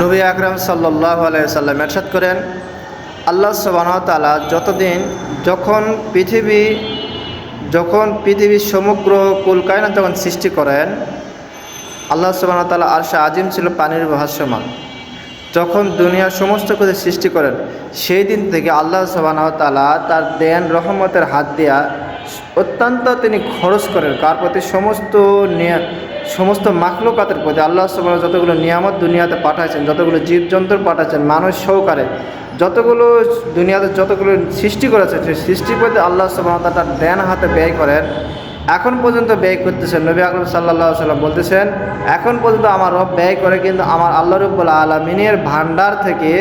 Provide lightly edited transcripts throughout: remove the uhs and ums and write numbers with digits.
নবী আকরাম সাল্লাল্লাহু আলাইহি সাল্লাম ইরশাদ করেন, আল্লাহ সুবহানাহু ওয়া তাআলা যখন পৃথিবীর সমগ্র কুল কায়নাত যখন সৃষ্টি করেন, আল্লাহ সুবহানাহু ওয়া তাআলা আরশে আজিম ছিল পানির ভাসমান। যখন দুনিয়ার সমস্ত কিছু সৃষ্টি করেন, সেই দিন থেকে আল্লাহ সুবহানাহু ওয়া তাআলা তার দেন রহমতের হাত দিয়া অত্যন্ত তিনি খরচ করেন কার প্রতি? সমস্ত মাখলুকাতের প্রতি। আল্লাহ সুবহানাহু যতগুলো নিয়ামত দুনিয়াতে পাঠাইছেন, যতগুলো জীবজন্তুর পাঠাচ্ছেন, মানুষ সহকারে যতগুলো দুনিয়াতে যতগুলো সৃষ্টি করেছে, সেই সৃষ্টির প্রতি আল্লাহ সুবহানাহু তার দেন হাতে ব্যয় করেন। এখন পর্যন্ত ব্যয় করতেছেন। নবী আকরাম সাল্লাল্লাহু আলাইহি সাল্লাম বলতেছেন, এখন পর্যন্ত আমার রব ব্যয় করে, কিন্তু আমার আল্লাহ রাব্বুল আলামিনের ভান্ডার থেকে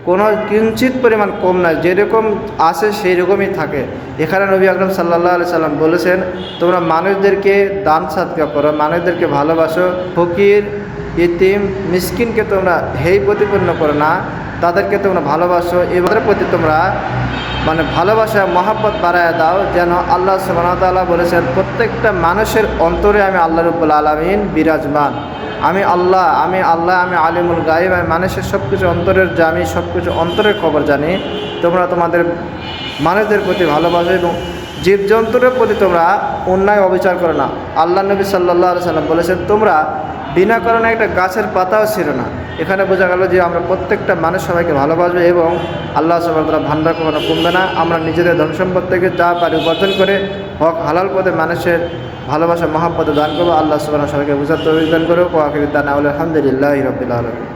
কোনো কিঞ্চিত পরিমাণ কম নয়, যেরকম আসে সেই রকমই থাকে। এখানে নবী আকরাম সাল্লাল্লাহু আলাইহি সাল্লাম বলেছেন, তোমরা মানুষদেরকে দান সাদকা করো, মানুষদেরকে ভালোবাসো, ফকির ইতিম মিসকিনকে তোমরা হেয় প্রতিপন্ন করো না, তাদেরকে তোমরা ভালোবাসো। এবারের প্রতি তোমরা ভালোবাসা মহাব্বত বাড়ায় দাও, যেন আল্লাহ সুবহানাহু ওয়া তাআলা বলেছেন, প্রত্যেকটা মানুষের অন্তরে আমি আল্লাহ রাব্বুল আলামিন বিরাজমান। আমি আল্লাহ আমি আলিমুল গায়ব, আমি মানুষের সব কিছু অন্তরের জানি, সব কিছু অন্তরের খবর জানি। তোমরা তোমাদের মানুষদের প্রতি ভালোবাসো এবং জীবজন্তুর প্রতি তোমরা অন্যায় অবিচার করো না। আল্লাহ নবী সাল্লাল্লাহু আলাইহি সাল্লাম বলেছেন, তোমরা বিনা কারণে একটা গাছের পাতাও ছিল না। এখানে বোঝা গেল যে আমরা প্রত্যেকটা মানুষ সবাইকে ভালোবাসবো এবং আল্লাহ সুবহানাহু ওয়া তাআলা ভান্ডার কখনো কমবে না। আমরা নিজেদের ধন সম্পদ থেকে যা পারি উপার্জন করে হক হালাল পথে মানুষের ভালোবাসা মহাব্বত দান করবো। আল্লাহ সুবহানাহু ওয়া তাআলা সবাইকে বুঝার তৌফিক দান করুক। ওয়া আখিরু দাওয়ানা আলহামদুলিল্লাহি রাব্বিল আলামিন।